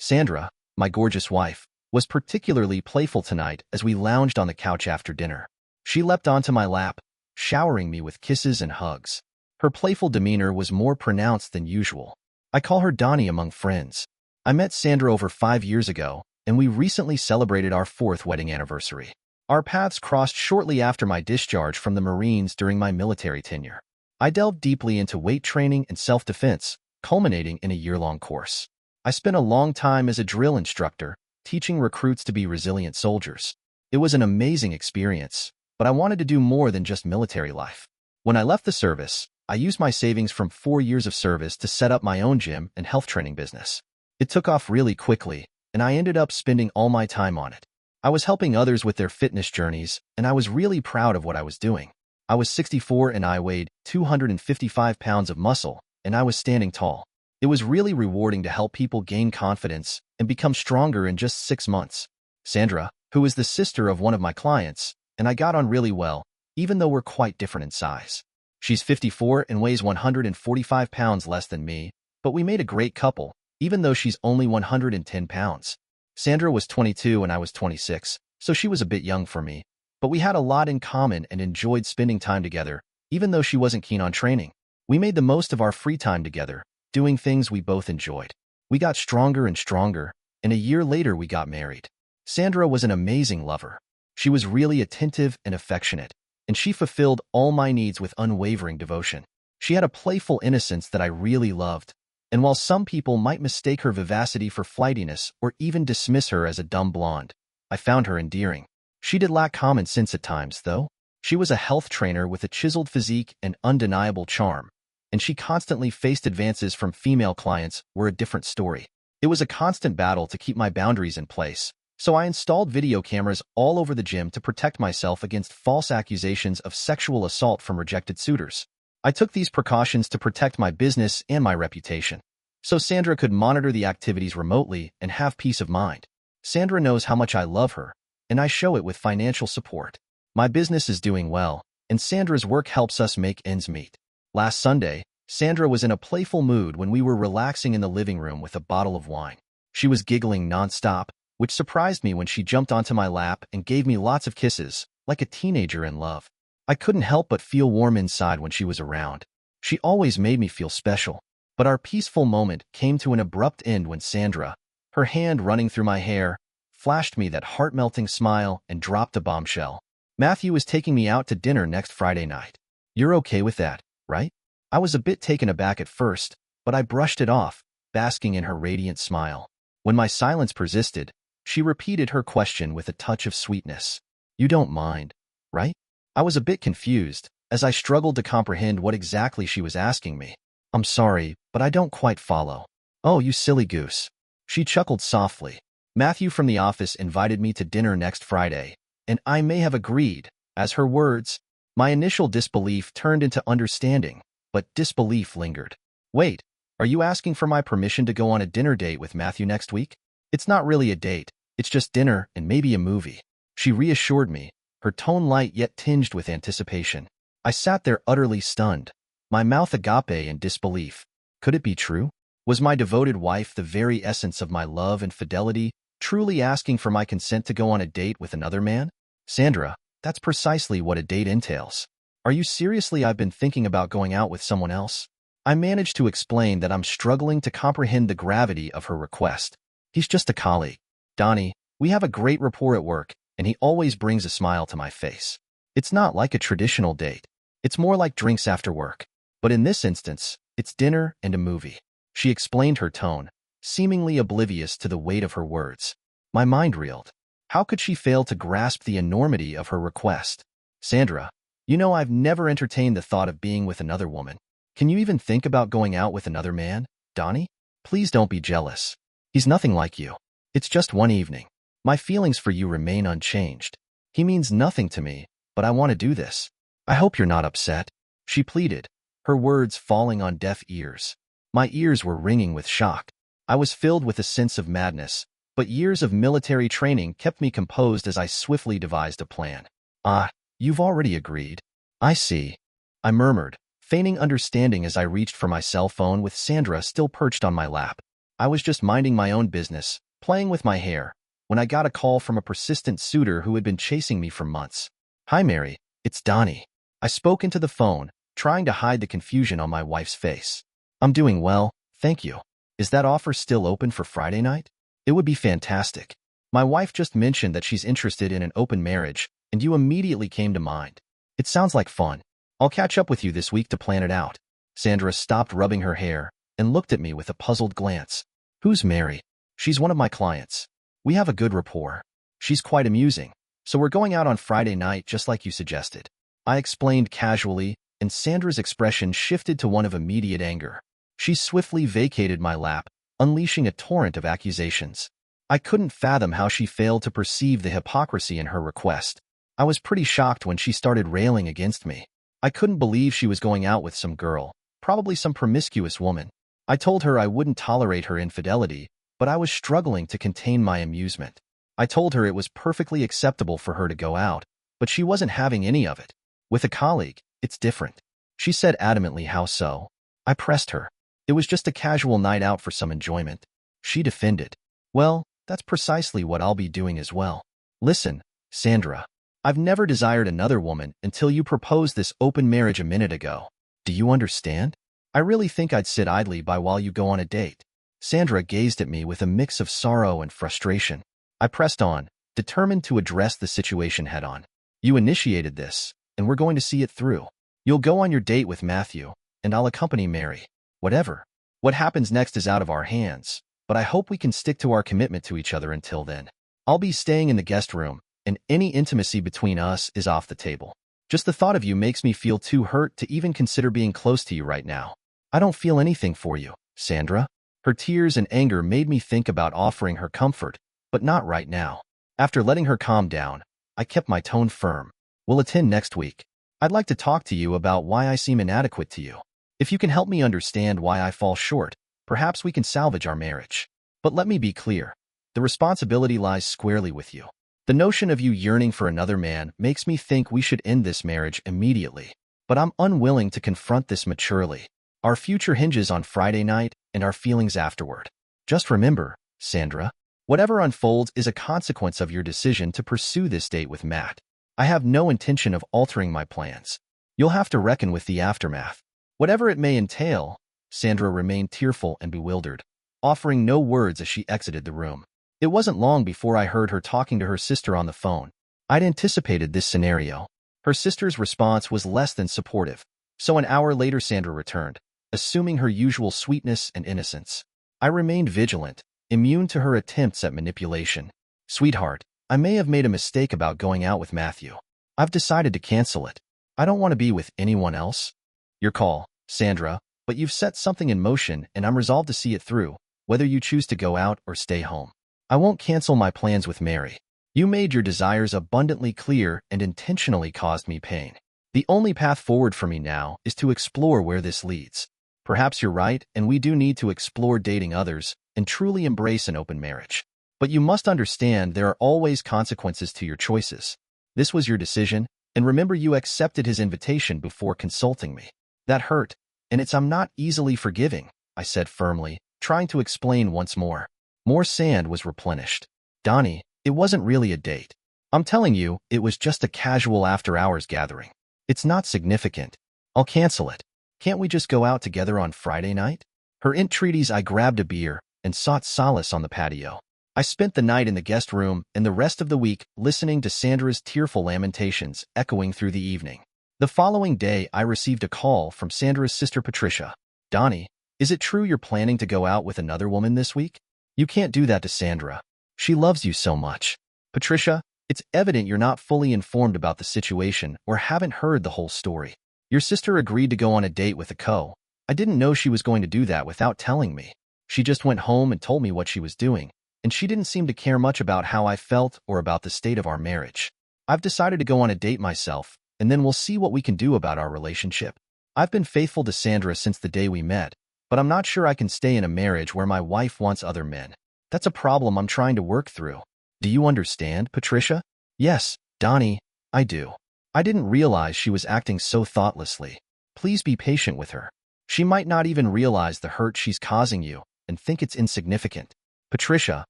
Sandra, my gorgeous wife, was particularly playful tonight as we lounged on the couch after dinner. She leapt onto my lap, showering me with kisses and hugs. Her playful demeanor was more pronounced than usual. I call her Donnie among friends. I met Sandra over 5 years ago, and we recently celebrated our 4th wedding anniversary. Our paths crossed shortly after my discharge from the Marines during my military tenure. I delved deeply into weight training and self-defense, culminating in a year-long course. I spent a long time as a drill instructor, teaching recruits to be resilient soldiers. It was an amazing experience, but I wanted to do more than just military life. When I left the service, I used my savings from 4 years of service to set up my own gym and health training business. It took off really quickly, and I ended up spending all my time on it. I was helping others with their fitness journeys, and I was really proud of what I was doing. I was 64 and I weighed 255 pounds of muscle, and I was standing tall. It was really rewarding to help people gain confidence and become stronger in just 6 months. Sandra, who is the sister of one of my clients, and I got on really well, even though we're quite different in size. She's 54 and weighs 145 pounds less than me, but we made a great couple, even though she's only 110 pounds. Sandra was 22 and I was 26, so she was a bit young for me, but we had a lot in common and enjoyed spending time together, even though she wasn't keen on training. We made the most of our free time together, doing things we both enjoyed. We got stronger and stronger, and a year later we got married. Sandra was an amazing lover. She was really attentive and affectionate, and she fulfilled all my needs with unwavering devotion. She had a playful innocence that I really loved, and while some people might mistake her vivacity for flightiness or even dismiss her as a dumb blonde, I found her endearing. She did lack common sense at times, though. She was a health trainer with a chiseled physique and undeniable charm, and she constantly faced advances from female clients were a different story. It was a constant battle to keep my boundaries in place, so I installed video cameras all over the gym to protect myself against false accusations of sexual assault from rejected suitors. I took these precautions to protect my business and my reputation, so Sandra could monitor the activities remotely and have peace of mind. Sandra knows how much I love her, and I show it with financial support. My business is doing well, and Sandra's work helps us make ends meet. Last Sunday, Sandra was in a playful mood when we were relaxing in the living room with a bottle of wine. She was giggling nonstop, which surprised me when she jumped onto my lap and gave me lots of kisses, like a teenager in love. I couldn't help but feel warm inside when she was around. She always made me feel special. But our peaceful moment came to an abrupt end when Sandra, her hand running through my hair, flashed me that heart-melting smile and dropped a bombshell. Matthew is taking me out to dinner next Friday night. You're okay with that, right? I was a bit taken aback at first, but I brushed it off, basking in her radiant smile. When my silence persisted, she repeated her question with a touch of sweetness. You don't mind, right? I was a bit confused, as I struggled to comprehend what exactly she was asking me. I'm sorry, but I don't quite follow. Oh, you silly goose. She chuckled softly. Matthew from the office invited me to dinner next Friday, and I may have agreed, as her words. My initial disbelief turned into understanding, but disbelief lingered. Wait, are you asking for my permission to go on a dinner date with Matthew next week? It's not really a date, it's just dinner and maybe a movie. She reassured me, her tone light yet tinged with anticipation. I sat there utterly stunned, my mouth agape in disbelief. Could it be true? Was my devoted wife, the very essence of my love and fidelity, truly asking for my consent to go on a date with another man? Sandra, that's precisely what a date entails. Are you seriously? I've been thinking about going out with someone else. I managed to explain that I'm struggling to comprehend the gravity of her request. He's just a colleague. Donnie, we have a great rapport at work, and he always brings a smile to my face. It's not like a traditional date. It's more like drinks after work. But in this instance, it's dinner and a movie. She explained, her tone, seemingly oblivious to the weight of her words. My mind reeled. How could she fail to grasp the enormity of her request? Sandra, you know I've never entertained the thought of being with another woman. Can you even think about going out with another man, Donnie? Please don't be jealous. He's nothing like you. It's just one evening. My feelings for you remain unchanged. He means nothing to me, but I want to do this. I hope you're not upset, she pleaded, her words falling on deaf ears. My ears were ringing with shock. I was filled with a sense of madness, but years of military training kept me composed as I swiftly devised a plan. Ah, you've already agreed. I see, I murmured, feigning understanding as I reached for my cell phone with Sandra still perched on my lap. I was just minding my own business, playing with my hair, when I got a call from a persistent suitor who had been chasing me for months. Hi, Mary. It's Donnie. I spoke into the phone, trying to hide the confusion on my wife's face. I'm doing well, thank you. Is that offer still open for Friday night? It would be fantastic. My wife just mentioned that she's interested in an open marriage, and you immediately came to mind. It sounds like fun. I'll catch up with you this week to plan it out. Sandra stopped rubbing her hair and looked at me with a puzzled glance. Who's Mary? She's one of my clients. We have a good rapport. She's quite amusing. So we're going out on Friday night just like you suggested. I explained casually, and Sandra's expression shifted to one of immediate anger. She swiftly vacated my lap, unleashing a torrent of accusations. I couldn't fathom how she failed to perceive the hypocrisy in her request. I was pretty shocked when she started railing against me. I couldn't believe she was going out with some girl, probably some promiscuous woman. I told her I wouldn't tolerate her infidelity, but I was struggling to contain my amusement. I told her it was perfectly acceptable for her to go out, but she wasn't having any of it. With a colleague, it's different. She said adamantly, how so? I pressed her. It was just a casual night out for some enjoyment. She defended. Well, that's precisely what I'll be doing as well. Listen, Sandra, I've never desired another woman until you proposed this open marriage a minute ago. Do you understand? I really think I'd sit idly by while you go on a date. Sandra gazed at me with a mix of sorrow and frustration. I pressed on, determined to address the situation head-on. You initiated this, and we're going to see it through. You'll go on your date with Matthew, and I'll accompany Mary. Whatever. What happens next is out of our hands, but I hope we can stick to our commitment to each other until then. I'll be staying in the guest room, and any intimacy between us is off the table. Just the thought of you makes me feel too hurt to even consider being close to you right now. I don't feel anything for you, Sandra. Her tears and anger made me think about offering her comfort, but not right now. After letting her calm down, I kept my tone firm. We'll attend next week. I'd like to talk to you about why I seem inadequate to you. If you can help me understand why I fall short, perhaps we can salvage our marriage. But let me be clear. The responsibility lies squarely with you. The notion of you yearning for another man makes me think we should end this marriage immediately. But I'm unwilling to confront this maturely. Our future hinges on Friday night and our feelings afterward. Just remember, Sandra, whatever unfolds is a consequence of your decision to pursue this date with Matt. I have no intention of altering my plans. You'll have to reckon with the aftermath. Whatever it may entail. Sandra remained tearful and bewildered, offering no words as she exited the room. It wasn't long before I heard her talking to her sister on the phone. I'd anticipated this scenario. Her sister's response was less than supportive. So an hour later Sandra returned, assuming her usual sweetness and innocence. I remained vigilant, immune to her attempts at manipulation. Sweetheart, I may have made a mistake about going out with Matthew. I've decided to cancel it. I don't want to be with anyone else. Your call, Sandra, but you've set something in motion and I'm resolved to see it through, whether you choose to go out or stay home. I won't cancel my plans with Mary. You made your desires abundantly clear and intentionally caused me pain. The only path forward for me now is to explore where this leads. Perhaps you're right, and we do need to explore dating others and truly embrace an open marriage. But you must understand there are always consequences to your choices. This was your decision, and remember you accepted his invitation before consulting me. That hurt, and I'm not easily forgiving, I said firmly, trying to explain once more. More sand was replenished. Donnie, it wasn't really a date. I'm telling you, it was just a casual after-hours gathering. It's not significant. I'll cancel it. Can't we just go out together on Friday night? Her entreaties, I grabbed a beer and sought solace on the patio. I spent the night in the guest room and the rest of the week listening to Sandra's tearful lamentations echoing through the evening. The following day, I received a call from Sandra's sister Patricia. Donnie, is it true you're planning to go out with another woman this week? You can't do that to Sandra. She loves you so much. Patricia, it's evident you're not fully informed about the situation or haven't heard the whole story. Your sister agreed to go on a date with a co. I didn't know she was going to do that without telling me. She just went home and told me what she was doing, and she didn't seem to care much about how I felt or about the state of our marriage. I've decided to go on a date myself, and then we'll see what we can do about our relationship. I've been faithful to Sandra since the day we met, but I'm not sure I can stay in a marriage where my wife wants other men. That's a problem I'm trying to work through. Do you understand, Patricia? Yes, Donnie, I do. I didn't realize she was acting so thoughtlessly. Please be patient with her. She might not even realize the hurt she's causing you, and think it's insignificant. Patricia,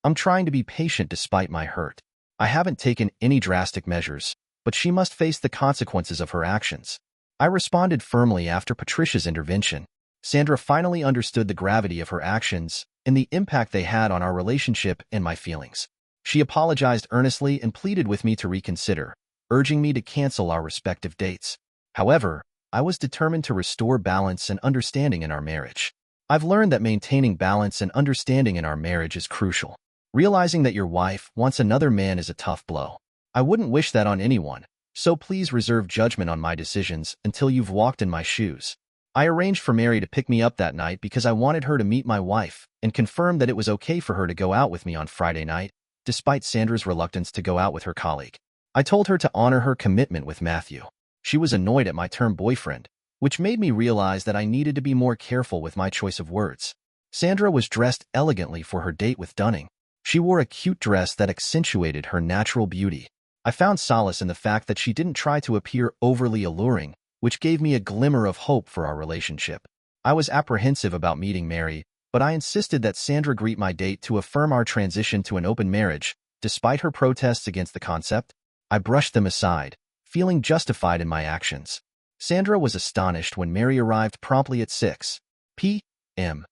I'm trying to be patient despite my hurt. I haven't taken any drastic measures, but she must face the consequences of her actions. I responded firmly after Patricia's intervention. Sandra finally understood the gravity of her actions and the impact they had on our relationship and my feelings. She apologized earnestly and pleaded with me to reconsider, urging me to cancel our respective dates. However, I was determined to restore balance and understanding in our marriage. I've learned that maintaining balance and understanding in our marriage is crucial. Realizing that your wife wants another man is a tough blow. I wouldn't wish that on anyone, so please reserve judgment on my decisions until you've walked in my shoes. I arranged for Mary to pick me up that night because I wanted her to meet my wife and confirmed that it was okay for her to go out with me on Friday night, despite Sandra's reluctance to go out with her colleague. I told her to honor her commitment with Matthew. She was annoyed at my term boyfriend, which made me realize that I needed to be more careful with my choice of words. Sandra was dressed elegantly for her date with Dunning. She wore a cute dress that accentuated her natural beauty. I found solace in the fact that she didn't try to appear overly alluring, which gave me a glimmer of hope for our relationship. I was apprehensive about meeting Mary, but I insisted that Sandra greet my date to affirm our transition to an open marriage. Despite her protests against the concept, I brushed them aside, feeling justified in my actions. Sandra was astonished when Mary arrived promptly at 6 p.m.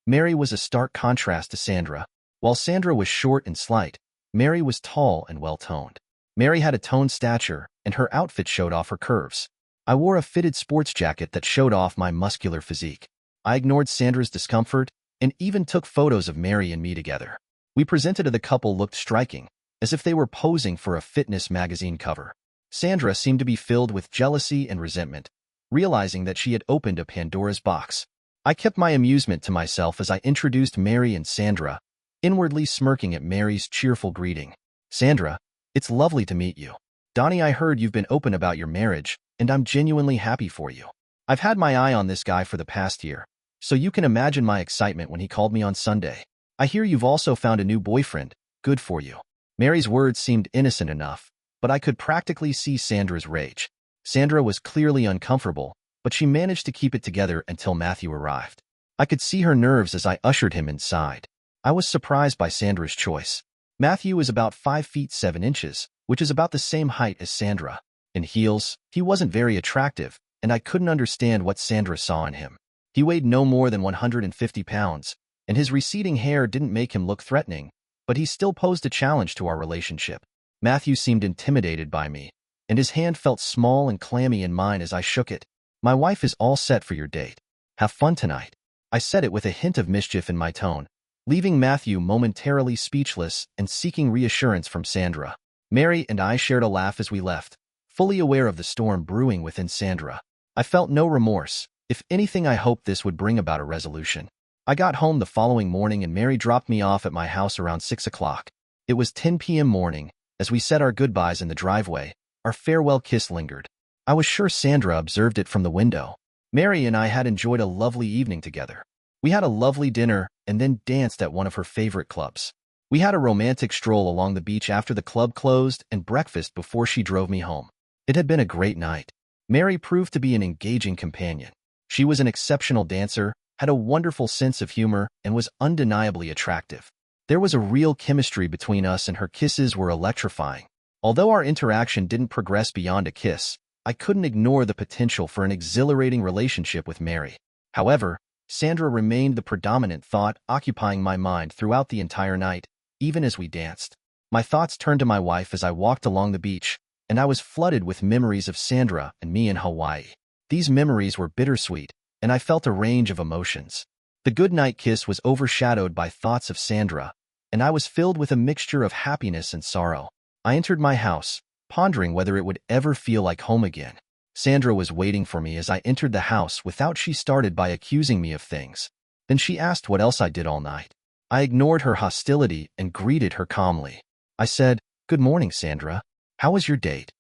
Mary was a stark contrast to Sandra. While Sandra was short and slight, Mary was tall and well-toned. Mary had a toned stature, and her outfit showed off her curves. I wore a fitted sports jacket that showed off my muscular physique. I ignored Sandra's discomfort and even took photos of Mary and me together. We presented to the couple looked striking, as if they were posing for a fitness magazine cover. Sandra seemed to be filled with jealousy and resentment, realizing that she had opened a Pandora's box. I kept my amusement to myself as I introduced Mary and Sandra, inwardly smirking at Mary's cheerful greeting. Sandra, it's lovely to meet you. Donnie, I heard you've been open about your marriage, and I'm genuinely happy for you. I've had my eye on this guy for the past year, so you can imagine my excitement when he called me on Sunday. I hear you've also found a new boyfriend. Good for you. Mary's words seemed innocent enough, but I could practically see Sandra's rage. Sandra was clearly uncomfortable, but she managed to keep it together until Matthew arrived. I could see her nerves as I ushered him inside. I was surprised by Sandra's choice. Matthew is about 5 feet 7 inches, which is about the same height as Sandra. In heels, he wasn't very attractive, and I couldn't understand what Sandra saw in him. He weighed no more than 150 pounds, and his receding hair didn't make him look threatening, but he still posed a challenge to our relationship. Matthew seemed intimidated by me, and his hand felt small and clammy in mine as I shook it. My wife is all set for your date. Have fun tonight. I said it with a hint of mischief in my tone, leaving Matthew momentarily speechless and seeking reassurance from Sandra. Mary and I shared a laugh as we left, fully aware of the storm brewing within Sandra. I felt no remorse. If anything, I hoped this would bring about a resolution. I got home the following morning and Mary dropped me off at my house around 6 o'clock. It was 10 p.m. morning. As we said our goodbyes in the driveway, our farewell kiss lingered. I was sure Sandra observed it from the window. Mary and I had enjoyed a lovely evening together. We had a lovely dinner and then danced at one of her favorite clubs. We had a romantic stroll along the beach after the club closed and breakfast before she drove me home. It had been a great night. Mary proved to be an engaging companion. She was an exceptional dancer, had a wonderful sense of humor, and was undeniably attractive. There was a real chemistry between us and her kisses were electrifying. Although our interaction didn't progress beyond a kiss, I couldn't ignore the potential for an exhilarating relationship with Mary. However, Sandra remained the predominant thought occupying my mind throughout the entire night, even as we danced. My thoughts turned to my wife as I walked along the beach, and I was flooded with memories of Sandra and me in Hawaii. These memories were bittersweet, and I felt a range of emotions. The goodnight kiss was overshadowed by thoughts of Sandra, and I was filled with a mixture of happiness and sorrow. I entered my house, pondering whether it would ever feel like home again. Sandra was waiting for me as I entered the house without she started by accusing me of things. Then she asked what else I did all night. I ignored her hostility and greeted her calmly. I said, "Good morning, Sandra. How was your date?"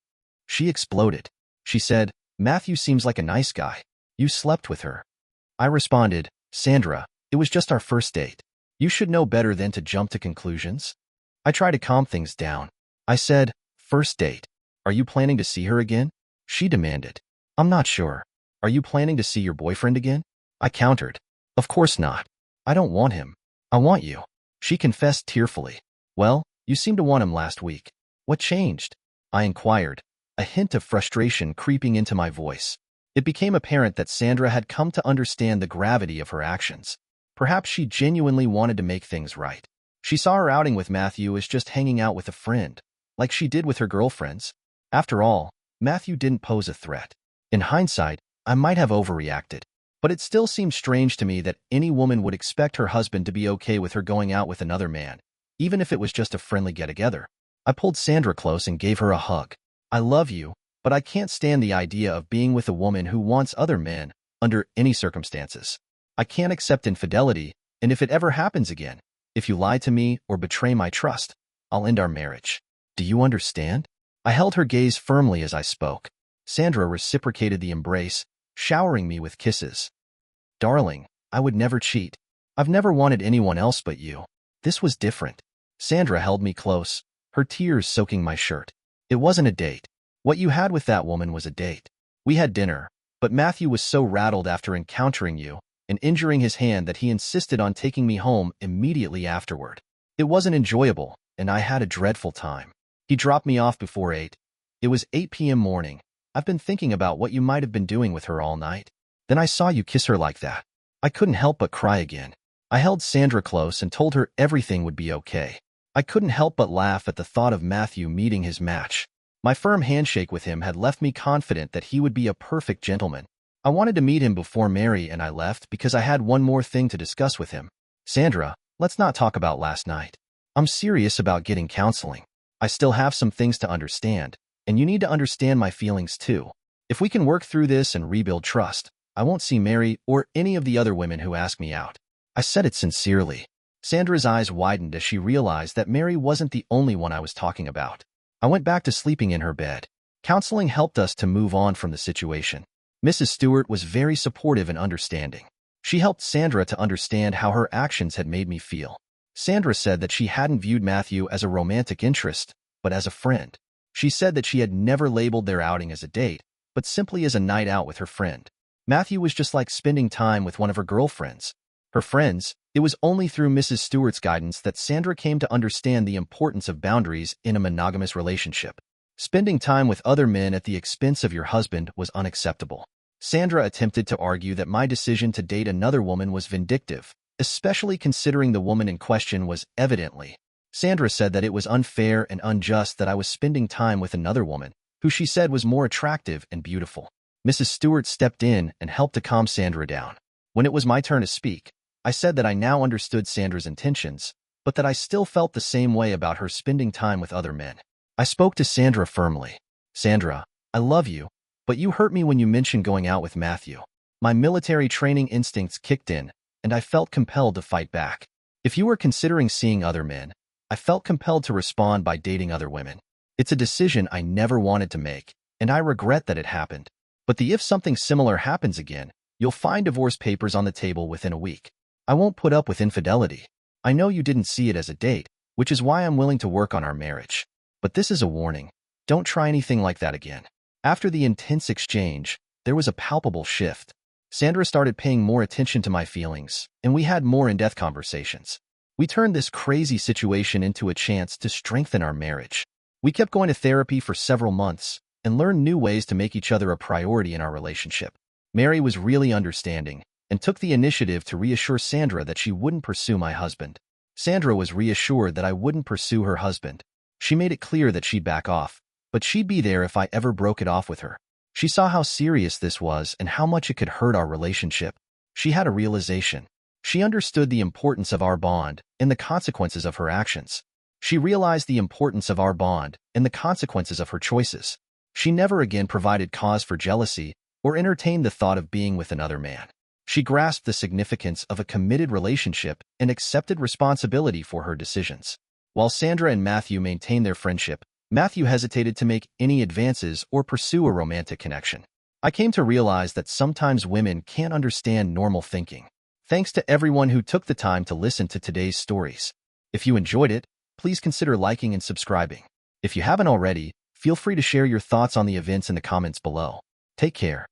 She exploded. She said, "Matthew seems like a nice guy. You slept with her." I responded, "Sandra, it was just our first date. You should know better than to jump to conclusions." I tried to calm things down. I said, "First date. Are you planning to see her again?" She demanded. "I'm not sure. Are you planning to see your boyfriend again?" I countered. "Of course not. I don't want him. I want you. She confessed tearfully. Well, you seemed to want him last week. What changed? I inquired, a hint of frustration creeping into my voice. It became apparent that Sandra had come to understand the gravity of her actions. Perhaps she genuinely wanted to make things right. She saw her outing with Matthew as just hanging out with a friend, like she did with her girlfriends. After all, Matthew didn't pose a threat. In hindsight, I might have overreacted, but it still seemed strange to me that any woman would expect her husband to be okay with her going out with another man, even if it was just a friendly get-together. I pulled Sandra close and gave her a hug. I love you, but I can't stand the idea of being with a woman who wants other men, under any circumstances. I can't accept infidelity, and if it ever happens again, if you lie to me or betray my trust, I'll end our marriage. Do you understand? I held her gaze firmly as I spoke. Sandra reciprocated the embrace, showering me with kisses. Darling, I would never cheat. I've never wanted anyone else but you. This was different. Sandra held me close, her tears soaking my shirt. It wasn't a date. What you had with that woman was a date. We had dinner, but Matthew was so rattled after encountering you and injuring his hand that he insisted on taking me home immediately afterward. It wasn't enjoyable, and I had a dreadful time. He dropped me off before 8. It was 8 p.m. morning. I've been thinking about what you might have been doing with her all night. Then I saw you kiss her like that. I couldn't help but cry again. I held Sandra close and told her everything would be okay. I couldn't help but laugh at the thought of Matthew meeting his match. My firm handshake with him had left me confident that he would be a perfect gentleman. I wanted to meet him before Mary and I left because I had one more thing to discuss with him. Sandra, let's not talk about last night. I'm serious about getting counseling. I still have some things to understand, and you need to understand my feelings too. If we can work through this and rebuild trust, I won't see Mary or any of the other women who ask me out. I said it sincerely. Sandra's eyes widened as she realized that Mary wasn't the only one I was talking about. I went back to sleeping in her bed. Counseling helped us to move on from the situation. Mrs. Stewart was very supportive and understanding. She helped Sandra to understand how her actions had made me feel. Sandra said that she hadn't viewed Matthew as a romantic interest, but as a friend. She said that she had never labeled their outing as a date, but simply as a night out with her friend. Matthew was just like spending time with one of her girlfriends. Her friends. It was only through Mrs. Stewart's guidance that Sandra came to understand the importance of boundaries in a monogamous relationship. Spending time with other men at the expense of your husband was unacceptable. Sandra attempted to argue that my decision to date another woman was vindictive, especially considering the woman in question was evidently. Sandra said that it was unfair and unjust that I was spending time with another woman, who she said was more attractive and beautiful. Mrs. Stewart stepped in and helped to calm Sandra down. When it was my turn to speak, I said that I now understood Sandra's intentions, but that I still felt the same way about her spending time with other men. I spoke to Sandra firmly. Sandra, I love you, but you hurt me when you mentioned going out with Matthew. My military training instincts kicked in, and I felt compelled to fight back. If you were considering seeing other men, I felt compelled to respond by dating other women. It's a decision I never wanted to make, and I regret that it happened. But if something similar happens again, you'll find divorce papers on the table within a week. I won't put up with infidelity. I know you didn't see it as a date, which is why I'm willing to work on our marriage. But this is a warning. Don't try anything like that again. After the intense exchange, there was a palpable shift. Sandra started paying more attention to my feelings, and we had more in-depth conversations. We turned this crazy situation into a chance to strengthen our marriage. We kept going to therapy for several months and learned new ways to make each other a priority in our relationship. Mary was really understanding and took the initiative to reassure Sandra that she wouldn't pursue my husband. Sandra was reassured that I wouldn't pursue her husband. She made it clear that she'd back off, but she'd be there if I ever broke it off with her. She saw how serious this was and how much it could hurt our relationship. She had a realization. She understood the importance of our bond and the consequences of her actions. She realized the importance of our bond and the consequences of her choices. She never again provided cause for jealousy or entertained the thought of being with another man. She grasped the significance of a committed relationship and accepted responsibility for her decisions. While Sandra and Matthew maintained their friendship, Matthew hesitated to make any advances or pursue a romantic connection. I came to realize that sometimes women can't understand normal thinking. Thanks to everyone who took the time to listen to today's stories. If you enjoyed it, please consider liking and subscribing. If you haven't already, feel free to share your thoughts on the events in the comments below. Take care.